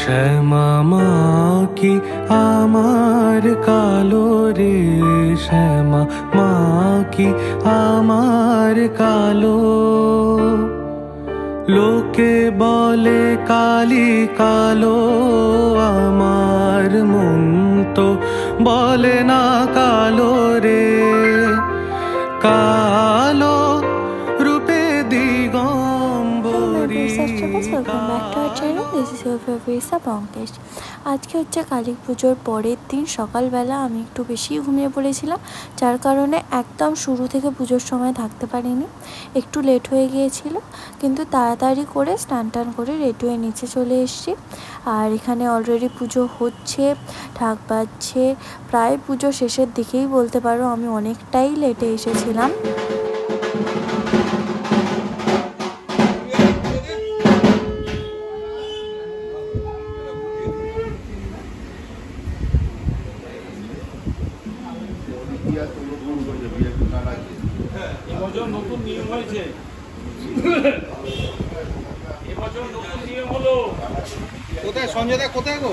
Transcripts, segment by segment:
শ্যামা মা কি আমার কালো রে, শ্যামা মা কি আমার কালো। লোকে বলে কালি কালো, আমার মন তো বলে না কালো রে। কালো রূপে দিগম্বরী। আজকে হচ্ছে কালী পুজোর পরের দিন সকালবেলা আমি একটু বেশি ঘুমিয়ে পড়েছিলাম, যার কারণে একদম শুরু থেকে পুজোর সময় থাকতে পারিনি, একটু লেট হয়ে গিয়েছিল। কিন্তু তাড়াতাড়ি করে স্নান টান করে রেডি হয়ে নিচে চলে এসেছি। আর এখানে অলরেডি পুজো হচ্ছে, ঢাক বাজছে, প্রায় পুজো শেষের দিকেই বলতে পারো। আমি অনেকটাই লেটে এসেছিলাম। নতুন নিয়ম হয়েছে, এবছর নতুন নিয়ম হলো। কোথায় সঞ্জয় দা, কোথায় গো?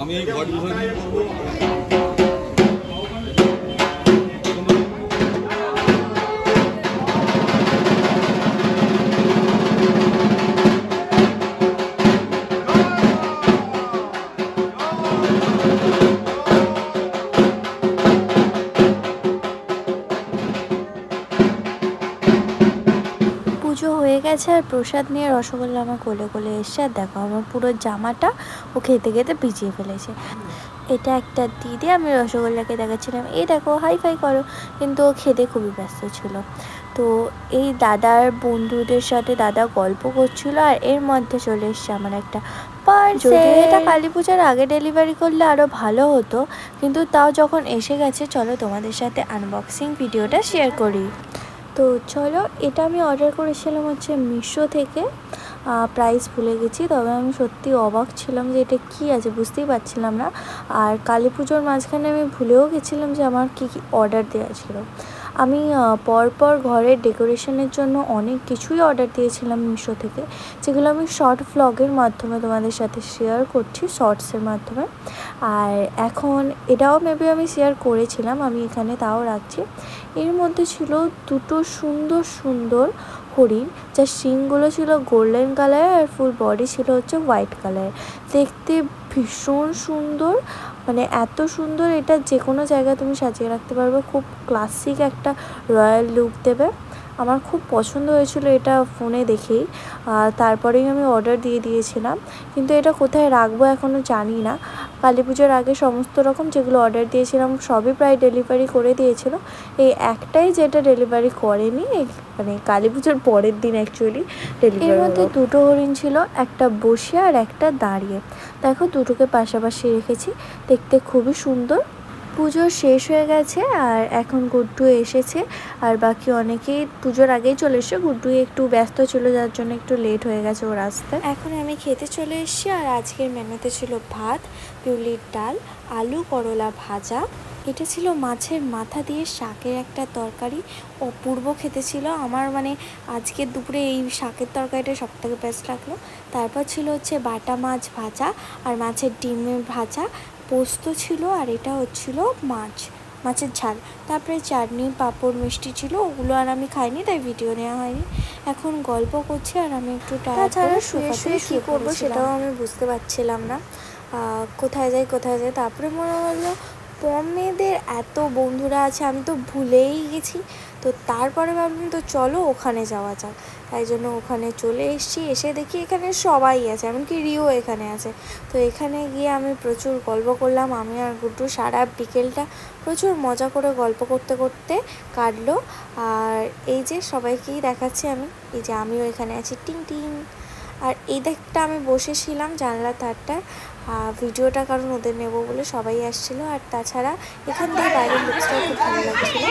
আমি এই ঘর বিষয় নিয়ে বলবো। পুজো হয়ে গেছে আর প্রসাদ নিয়ে রসগোল্লা আমার কোলে কোলে এসছে। আর দেখো আমার পুরো জামাটা ও খেতে খেতে ভিজিয়ে ফেলেছে। এটা একটা দিদি, আমি রসগোল্লাকে দেখাচ্ছিলাম এই দেখো হাই ফাই করো, কিন্তু ও খেতে খুবই ব্যস্ত ছিল। তো এই দাদার বন্ধুদের সাথে দাদা গল্প করছিল, আর এর মধ্যে চলে এসছে আমার একটা পার্সেল। এটা কালী পূজার আগে ডেলিভারি করলে আরও ভালো হতো, কিন্তু তাও যখন এসে গেছে চলো তোমাদের সাথে আনবক্সিং ভিডিওটা শেয়ার করি। তো চলো, এটা আমি অর্ডার করেছিলাম হচ্ছে মিশো থেকে। প্রাইস ভুলে গেছি, তবে আমি সত্যি অবাক ছিলাম যে এটা কী আছে, বুঝতেই পারছিলাম না। আর কালী পুজোর মাঝখানে আমি ভুলেও গেছিলাম যে আমার কী কী অর্ডার দেওয়া ছিল। আমি পরপর ঘরের ডেকোরেশনের জন্য অনেক কিছুই অর্ডার দিয়েছিলাম মিশো থেকে, যেগুলো আমি শর্ট ভ্লগের মাধ্যমে তোমাদের সাথে শেয়ার করছি, শর্টসের মাধ্যমে। আর এখন এটাও মেবি আমি শেয়ার করেছিলাম, আমি এখানে তাও রাখছি। এর মধ্যে ছিল দুটো সুন্দর সুন্দর হরিণ, যার শিংগুলো ছিল গোল্ডেন কালার আর ফুল বডি ছিল হচ্ছে হোয়াইট কালার। দেখতে ভীষণ সুন্দর, মানে এত সুন্দর, এটা যে কোনো জায়গায় তুমি সাজিয়ে রাখতে পারবে, খুব ক্লাসিক একটা রয়্যাল লুক দেবে। আমার খুব পছন্দ হয়েছিল এটা ফোনে দেখেই, তারপরেই আমি অর্ডার দিয়ে দিয়েছিলাম। কিন্তু এটা কোথায় রাখবো এখনও জানি না। কালী পুজোর আগে সমস্ত রকম যেগুলো অর্ডার দিয়েছিলাম সবই প্রায় ডেলিভারি করে দিয়েছিল, এই একটাই যেটা ডেলিভারি করেনি, মানে কালী পুজোর পরের দিন অ্যাকচুয়ালি ডেলিভারি। এর মধ্যে দুটো হরিণ ছিল, একটা বসে আর একটা দাঁড়িয়ে। দেখো দুটোকে পাশাপাশি রেখেছি, দেখতে খুবই সুন্দর। পুজো শেষ হয়ে গেছে আর এখন গুড্ডু এসেছে, আর বাকি অনেকেই পুজোর আগেই চলে এসছে। গুড্ডু একটু ব্যস্ত ছিল, যার জন্য একটু লেট হয়ে গেছে ওর আসতে। এখন আমি খেতে চলে এসেছি, আর আজকের মেনুতে ছিল ভাত, পিউলির ডাল, আলু করলা ভাজা, এটা ছিল মাছের মাথা দিয়ে শাকের একটা তরকারি, অপূর্ব খেতে ছিল। আমার মানে আজকের দুপুরে এই শাকের তরকারিটা সবথেকে বেস্ট লাগলো। তারপর ছিল হচ্ছে বাটা মাছ ভাজা আর মাছের ডিমের ভাজা, পোস্ত ছিল, আর এটা হচ্ছিল মাছের ঝাল। তারপরে চাটনি পাঁপড় মিষ্টি ছিল, ওগুলো আর আমি খাইনি, তাই ভিডিও নেওয়া হয়নি। এখন গল্প করছি আর আমি একটু তাছাড়া শুয়ে শুয়ে কী করবো সেটাও আমি বুঝতে পারছিলাম না, কোথায় যাই। তারপরে মনে হলো পমেদের এত বন্ধুরা আছে, আমি তো ভুলেই গেছি। তো তারপরে ভাবলাম তো চলো ওখানে যাওয়া যাক, তাই জন্য ওখানে চলে এসেছি। এসে দেখি এখানে সবাই আছে, এমনকি রিও এখানে আছে। তো এখানে গিয়ে আমি প্রচুর গল্প করলাম, আমি আর গুড্ডু সারা বিকেলটা প্রচুর মজা করে গল্প করতে করতে কাটলো। আর এই যে সবাইকেই দেখাচ্ছি আমি, এই যে আমিও এখানে আছি টিং টিং। আর এই দিকটা আমি বসেছিলাম জানলার ধারটায়, ভিডিওটা কারণ ওদের নেব বলে সবাই আসছিল। আর তাছাড়া এখান থেকে বাইরের লুকসটাও খুব ভালো লাগছিল।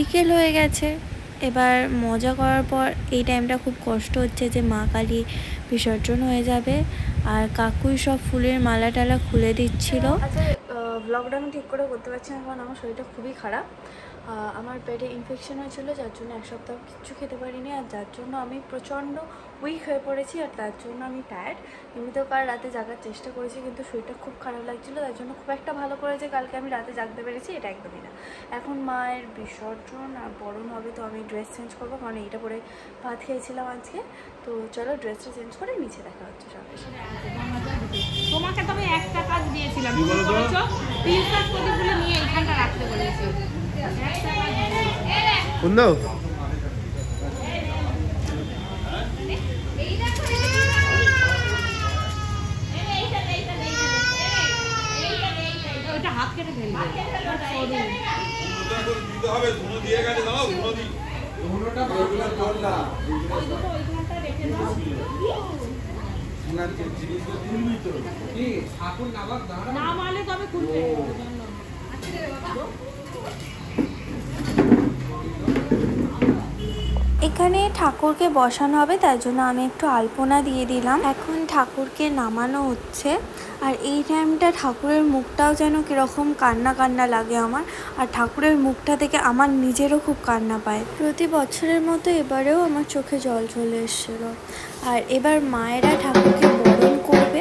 বিকেল হয়ে গেছে। এবার মজা করার পর এই টাইমটা খুব কষ্ট হচ্ছে যে মা কালী বিসর্জন হয়ে যাবে, আর কাকুই সব ফুলের মালা টালা খুলে দিচ্ছিল। আচ্ছা, ব্লগটা আমি ঠিক করে করতে পারছি না কারণ আমার শরীরটা খুবই খারাপ। আমার পেটে ইনফেকশন হয়েছিল, যার জন্য এক সপ্তাহ কিচ্ছু খেতে পারিনি, আর যার জন্য আমি প্রচণ্ড উইক হয়ে পড়েছি, আর তার জন্য আমি টায়ার্ড। এমনিতেও কাল রাতে জাগার চেষ্টা করেছি কিন্তু শরীরটা খুব খারাপ লাগছিলো, তার জন্য খুব একটা ভালো করে যে কালকে আমি রাতে জাগতে পেরেছি এটা একদমই না। এখন মায়ের বিসর্জন আর বরণ হবে, তো আমি ড্রেস চেঞ্জ করবো কারণ এইটা পরে ভাত খেয়েছিলাম আজকে। তো চলো ড্রেসটা চেঞ্জ করে নিচে দেখা হচ্ছে সবাই। তোমাকে তবে একটা কাজ দিয়েছিলাম, তুমি বলেছো তিন কাজ প্রদীপগুলো নিয়ে এখানটা রাখতে বলেছি। বন্ধু ওটা হাত কেটে ফেলবে। না মারলে তবে খুলবে। এখানে ঠাকুরকে বসানো হবে, তার জন্য আমি একটু আলপনা দিয়ে দিলাম। এখন ঠাকুরকে নামানো হচ্ছে, আর এই টাইমটা ঠাকুরের মুখটাও যেন কীরকম কান্না কান্না লাগে আমার, আর ঠাকুরের মুখটা থেকে আমার নিজেরও খুব কান্না পায়। প্রতি বছরের মতো এবারেও আমার চোখে জল চলে এসেছিল। আর এবার মায়েরা ঠাকুরকে বরণ করবে,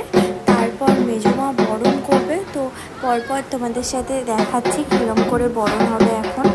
তারপর মেজমা বরণ করবে। তো পরপর তোমাদের সাথে দেখাচ্ছি কীরকম করে বরণ হবে এখন।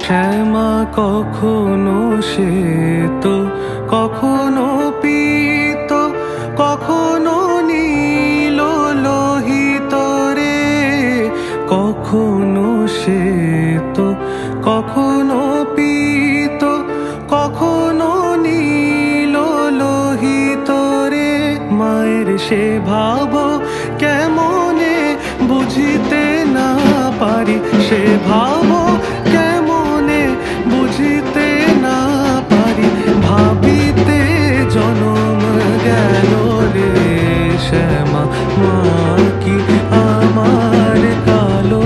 শ্যামা কখনো শ্বেত, কখনো পীত, কখনো নীল লোহিত রে, কখনো শ্বেত, কখনো পীত, কখনো নীল লোহিত রে। মায়ের সে ভাব কেমনে বুঝিতে না পারি, সে ভাব কেমনে বুঝিতে না পারি, ভাবিতে জনম গেল রে শ্যামা মা কি আমার কালো।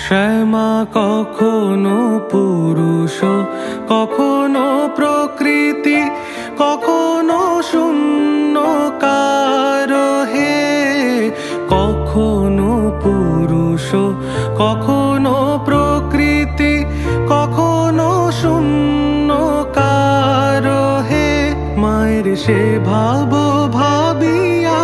শ্যামা কখনো পুরুষ, কখনো প্রকৃতি, কখনো শূন্যকার হে, কখনো পুরুষ, কখনো প্রকৃতি, কখনো শূন্যকার হে। মায়ের সে ভাব ভাবিয়া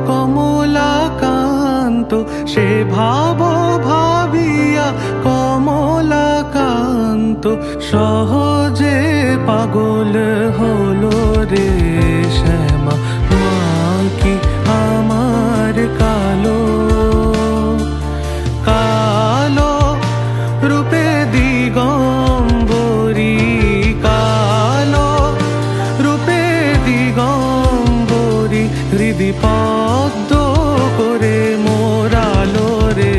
কমলাকান্ত, সে ভাব ভাবিয়া কমলাকান্ত সহজে পাগল হলো রে শ্যামা। মা কি আমার কালো, কালো রূপে দিগম্বরী, কালো রূপে দিগম্বরী, হৃদি পদ্ম করে মোরালো রে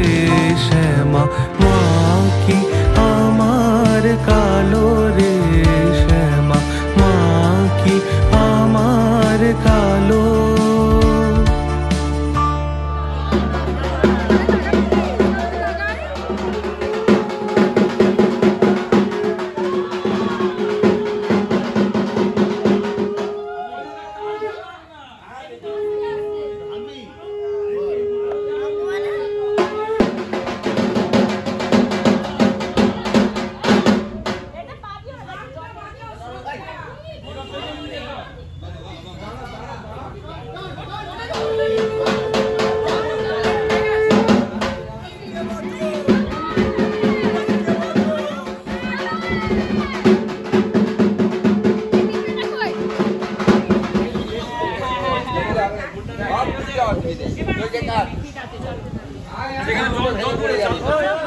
শ্যামা। মা কি আমার কালো রে শ্যামা, মা কি আমার কালো।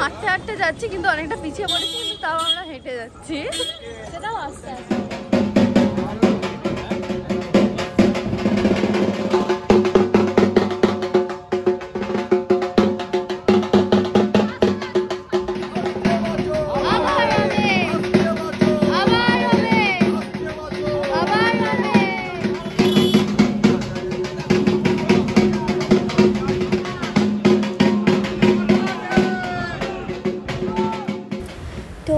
হাঁটতে হাঁটতে যাচ্ছি কিন্তু অনেকটা পিছিয়ে পড়েছি, কিন্তু তাও আমরা হেঁটে যাচ্ছি, সেটাও আস্তে আস্তে। তো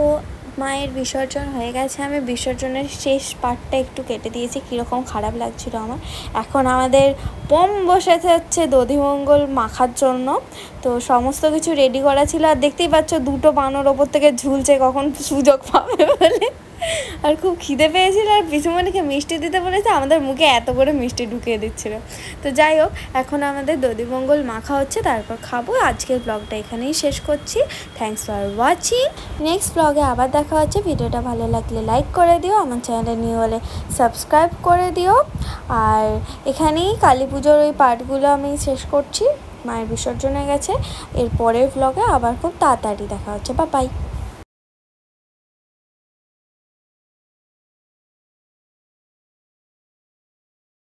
মায়ের বিসর্জন হয়ে গেছে, আমি বিসর্জনের শেষ পার্টটা একটু কেটে দিয়েছি, কীরকম খারাপ লাগছিল আমার। এখন আমাদের পম বসেছে হচ্ছে দধিমঙ্গল মাখার জন্য, তো সমস্ত কিছু রেডি করা ছিল। আর দেখতেই পাচ্ছ দুটো বানর ওপর থেকে ঝুলছে কখন সুযোগ পাবে বলে। আর খুব খিদে পেয়েছিল, আর পিসুমণিকে মিষ্টি দিতে বলেছে, আমাদের মুখে এত করে মিষ্টি ঢুকিয়ে দিচ্ছিল। তো যাই হোক, এখন আমাদের দধিমঙ্গল মাখা হচ্ছে, তারপর খাবো। আজকের ব্লগটা এখানেই শেষ করছি। Thanks for watching. নেক্সট ব্লগে আবার দেখা হচ্ছে। ভিডিওটা ভালো লাগলে লাইক করে দিও, আমার চ্যানেলে নিয়ে হলে সাবস্ক্রাইব করে দিও। আর এখানেই কালী পুজোর ওই পার্টগুলো আমি শেষ করছি, মায়ের বিসর্জনে গেছে। এর পরের ব্লগে আবার খুব তাড়াতাড়ি দেখা হচ্ছে। Bye bye.